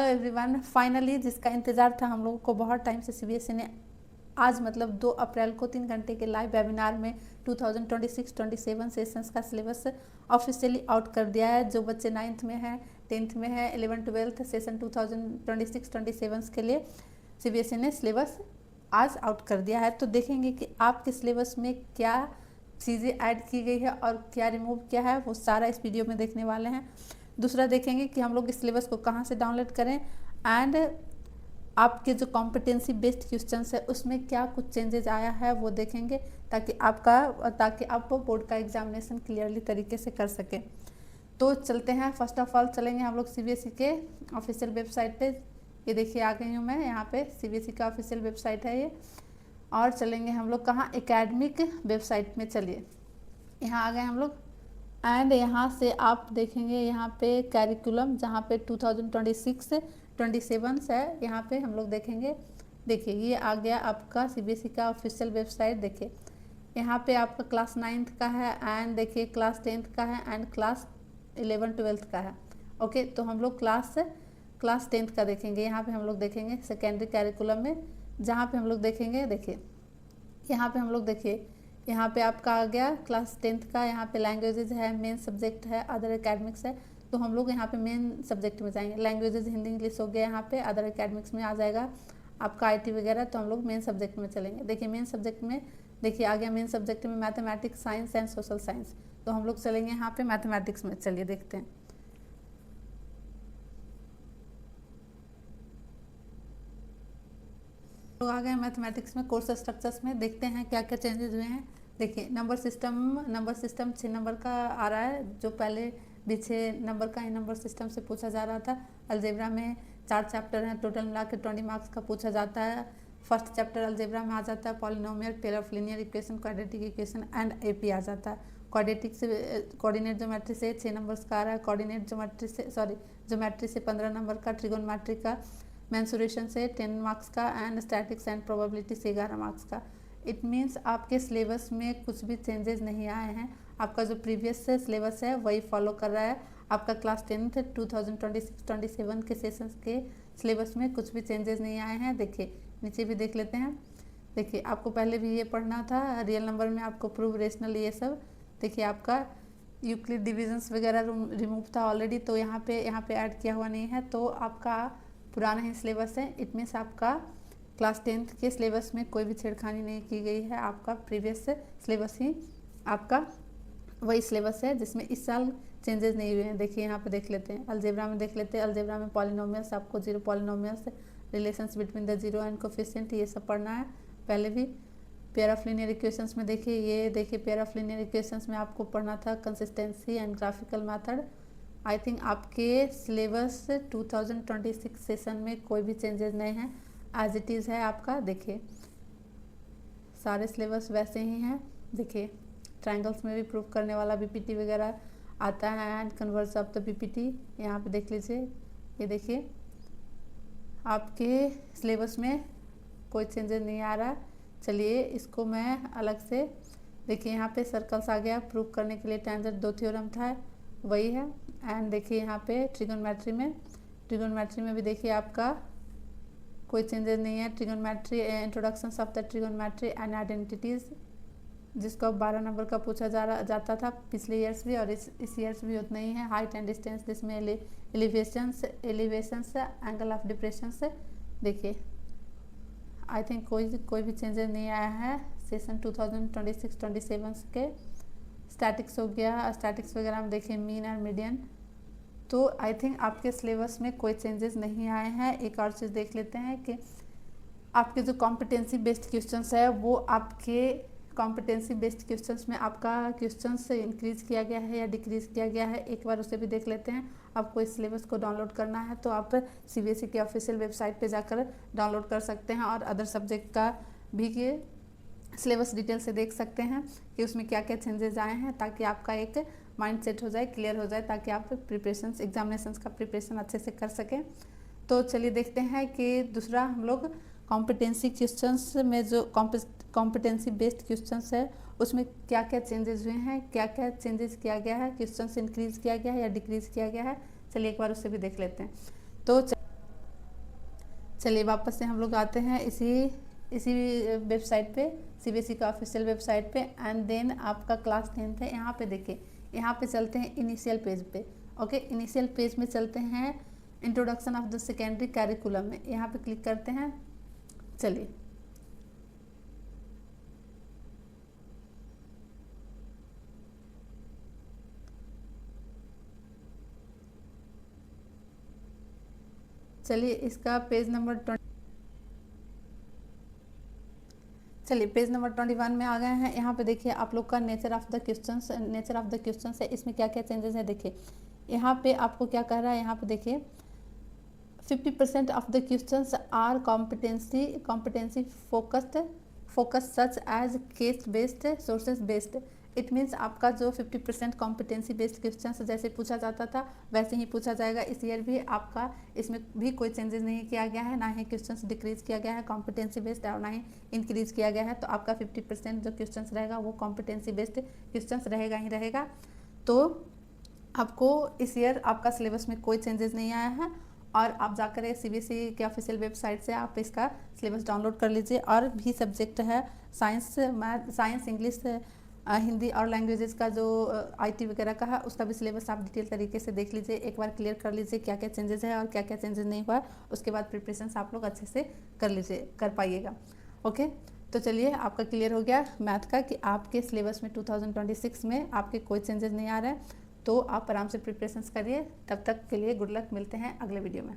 Everyone, finally जिसका इंतज़ार था हम लोगों को बहुत टाइम से, सीबीएसई ने आज मतलब 2 अप्रैल को 3 घंटे के लाइव वेबिनार में 2026-27 सेशंस का सिलेबस ऑफिशियली आउट कर दिया है। जो बच्चे 9th में हैं, 10th में हैं, 11th-12th सेशन 2026-27 के लिए सीबीएसई ने सिलेबस आज आउट कर दिया है। तो देखेंगे कि आपके सिलेबस में क्या चीज़ें ऐड की गई है और क्या रिमूव किया है, वो सारा इस वीडियो में देखने वाले हैं। दूसरा देखेंगे कि हम लोग इस सिलेबस को कहाँ से डाउनलोड करें एंड आपके जो कॉम्पिटेंसी बेस्ड क्वेश्चंस है उसमें क्या कुछ चेंजेस आया है वो देखेंगे, ताकि आप बोर्ड का एग्जामिनेशन क्लियरली तरीके से कर सकें। तो चलते हैं, फर्स्ट ऑफ ऑल चलेंगे हम लोग सीबीएसई के ऑफिशियल वेबसाइट पे। ये देखिए आ गई हूँ मैं, यहाँ पे सीबीएसई का ऑफिशियल वेबसाइट है ये। और चलेंगे हम लोग कहाँ, एकेडमिक वेबसाइट में। चलिए यहाँ आ गए हम लोग एंड यहाँ से आप देखेंगे यहाँ पे कैरिकुलम, जहाँ पे 2026-27 है, यहाँ पे हम लोग देखेंगे। देखिए ये आ गया आपका सीबीएसई का ऑफिशियल वेबसाइट। देखिए यहाँ पे आपका क्लास 9th का है एंड देखिए क्लास 10th का है एंड क्लास 11-12th का है। ओके, तो हम लोग क्लास 10th का देखेंगे। यहाँ पे हम लोग देखेंगे सेकेंडरी कैरिकुलम में, जहाँ पे हम लोग देखेंगे, देखिए यहाँ पे हम लोग देखिए यहाँ पे आपका आ गया क्लास 10th का। यहाँ पे लैंग्वेजेज है, मेन सब्जेक्ट है, अदर एकेडमिक्स है। तो हम लोग यहाँ पे मेन सब्जेक्ट में जाएंगे। लैंग्वेजेज हिंदी इंग्लिश हो गया, यहाँ पे अदर एकेडमिक्स में आ जाएगा आपका आईटी वगैरह। तो हम लोग मेन सब्जेक्ट में चलेंगे। देखिए मेन सब्जेक्ट में देखिए आ गया, मेन सब्जेक्ट में mathematics, science and social science. तो हम लोग चलेंगे यहाँ पे मैथमेटिक्स में। चलिए देखते हैं। तो आ गए मैथमेटिक्स में, कोर्स स्ट्रक्चर्स में। देखते हैं क्या क्या चेंजेस हुए हैं। देखिए नंबर सिस्टम 6 नंबर का आ रहा है, जो पहले भी 6 नंबर का ही नंबर सिस्टम से पूछा जा रहा था। अलजेब्रा में 4 चैप्टर हैं, टोटल मिला के 20 मार्क्स का पूछा जाता है। फर्स्ट चैप्टर अलजेब्रा में आ जाता है polynomial, pair of linear equation, quadratic equation and AP आ जाता है। कोऑर्डिनेट ज्योमेट्री से 6 नंबर्स का आ रहा है। ज्योमेट्री से 15 नंबर का, ट्रिगोनोमेट्री का, मेंसुरेशन से 10 मार्क्स का एंड स्टैटिक्स एंड प्रोबेबिलिटी से 11 मार्क्स का। इट मीन्स आपके सिलेबस में कुछ भी चेंजेस नहीं आए हैं। आपका जो प्रीवियस सिलेबस है वही फॉलो कर रहा है। आपका क्लास 10th 2026-27 के सेशंस के सिलेबस में कुछ भी चेंजेस नहीं आए हैं। देखिए नीचे भी देख लेते हैं। देखिए आपको पहले भी ये पढ़ना था, रियल नंबर में आपको प्रूव, रेशनल, ये सब। देखिए आपका यूक्लिड डिविजन्स वगैरह रिमूव था ऑलरेडी, तो यहाँ पे ऐड किया हुआ नहीं है। तो आपका पुराना ही सिलेबस है। इट मीन्स आपका क्लास 10th के सिलेबस में कोई भी छेड़खानी नहीं की गई है। आपका प्रीवियस सिलेबस ही आपका वही सिलेबस है, जिसमें इस साल चेंजेस नहीं हुए हैं। देखिए यहाँ पे देख लेते हैं, अलजेब्रा में देख लेते हैं। अलजेब्रा में पॉलिनोमियल्स, आपको 0 polynomials, relations between the zero and coefficient, ये सब पढ़ना है पहले भी। पेयर ऑफ लीनियर इक्वेशंस में देखिए पेयर ऑफ लीनियर इक्वेशंस में आपको पढ़ना था consistency and graphical method. I think आपके सिलेबस 2026 सेशन में कोई भी चेंजेस नहीं है, एज इट इज़ है आपका। देखिए सारे सिलेबस वैसे ही हैं। देखिए ट्रायंगल्स में भी प्रूव करने वाला बीपीटी वगैरह आता है and converse of the BPT, यहाँ पे देख लीजिए। ये देखिए आपके सिलेबस में कोई चेंजेस नहीं आ रहा। चलिए इसको मैं अलग से, देखिए यहाँ पे सर्कल्स आ गया, प्रूव करने के लिए टेंजेंट 2 थ्योरम था वही है। एंड देखिए यहाँ पे ट्रिगोनोमेट्री में भी देखिए आपका कोई चेंजेस नहीं है। Trigonometry, introduction of the trigonometry and identities, जिसको 12 नंबर का पूछा जाता था पिछले ईयर्स भी, और इस ईयर्स भी उतना ही है। हाइट एंड डिस्टेंस, जिसमें एलिवेशंस, एंगल ऑफ डिप्रेशन से। देखिए आई थिंक कोई भी चेंजेस नहीं आया है सेशन 2026-27 के। स्टैटिक्स हो गया, स्टैटिक्स वगैरह में देखिए मीन और मीडियन। तो आई थिंक आपके सिलेबस में कोई चेंजेस नहीं आए हैं। एक और चीज़ देख लेते हैं कि आपके जो कॉम्पिटेंसी बेस्ड क्वेश्चंस है, वो आपके कॉम्पिटेंसी बेस्ड क्वेश्चंस में आपका क्वेश्चंस इंक्रीज किया गया है या डिक्रीज किया गया है, एक बार उसे भी देख लेते हैं। आपको इस सिलेबस को डाउनलोड करना है तो आप सीबीएसई के ऑफिशियल वेबसाइट पे जाकर डाउनलोड कर सकते हैं, और अदर सब्जेक्ट का भी सिलेबस डिटेल से देख सकते हैं कि उसमें क्या क्या चेंजेस आए हैं, ताकि आपका एक माइंड सेट हो जाए, क्लियर हो जाए, ताकि आप एग्जामिनेशंस का प्रिपरेशन अच्छे से कर सकें। तो चलिए देखते हैं कि दूसरा हम लोग कॉम्पिटेंसी क्वेश्चंस में, जो कॉम्पिटेंसी बेस्ड क्वेश्चंस है उसमें क्या क्या चेंजेस हुए हैं, क्या क्या चेंजेस किया गया है, क्वेश्चंस इंक्रीज किया गया है या डिक्रीज किया गया है। चलिए एक बार उससे भी देख लेते हैं। तो चलिए वापस से हम लोग आते हैं इसी वेबसाइट पे, सीबीएसई का ऑफिशियल वेबसाइट पे, एंड देन आपका क्लास 10th है। यहाँ पे देखिए, यहाँ पे चलते हैं इनिशियल पेज पे। ओके, इनिशियल पेज में चलते हैं, introduction of the secondary curriculum में यहाँ पे क्लिक करते हैं। चलिए इसका पेज नंबर 21 में आ गए हैं। यहाँ पे देखिए आप लोग का नेचर ऑफ द क्वेश्चंस है, इसमें क्या क्या चेंजेस है देखिए। यहाँ पे आपको क्या कह रहा है, यहाँ पे देखिए 50% of the questions are competency focused such as case based, sources based. It means आपका जो 50% कॉम्पिटेंसी बेस्ड क्वेश्चंस जैसे पूछा जाता था वैसे ही पूछा जाएगा इस ईयर भी। आपका इसमें भी कोई चेंजेस नहीं किया गया है, ना ही क्वेश्चंस डिक्रीज किया गया है कॉम्पिटेंसी बेस्ड, और ना ही इंक्रीज किया गया है। तो आपका 50% जो क्वेश्चंस रहेगा वो कॉम्पिटेंसी बेस्ड क्वेश्चंस रहेगा ही रहेगा। तो आपको इस ईयर आपका सिलेबस में कोई चेंजेस नहीं आया है, और आप जाकर सीबीएसई के ऑफिशियल वेबसाइट से आप इसका सिलेबस डाउनलोड कर लीजिए। और भी सब्जेक्ट है, साइंस, इंग्लिश, हिंदी और लैंग्वेजेस का जो आईटी वगैरह का है उसका भी सिलेबस आप डिटेल तरीके से देख लीजिए, एक बार क्लियर कर लीजिए क्या क्या चेंजेस है और क्या क्या चेंजेस नहीं हुआ है। उसके बाद प्रिपरेशन आप लोग अच्छे से कर पाइएगा। ओके, तो चलिए आपका क्लियर हो गया मैथ का कि आपके सिलेबस में 2026 में आपके कोई चेंजेस नहीं आ रहे हैं। तो आप आराम से प्रिपरेशंस करिए। तब तक के लिए गुड लक, मिलते हैं अगले वीडियो में।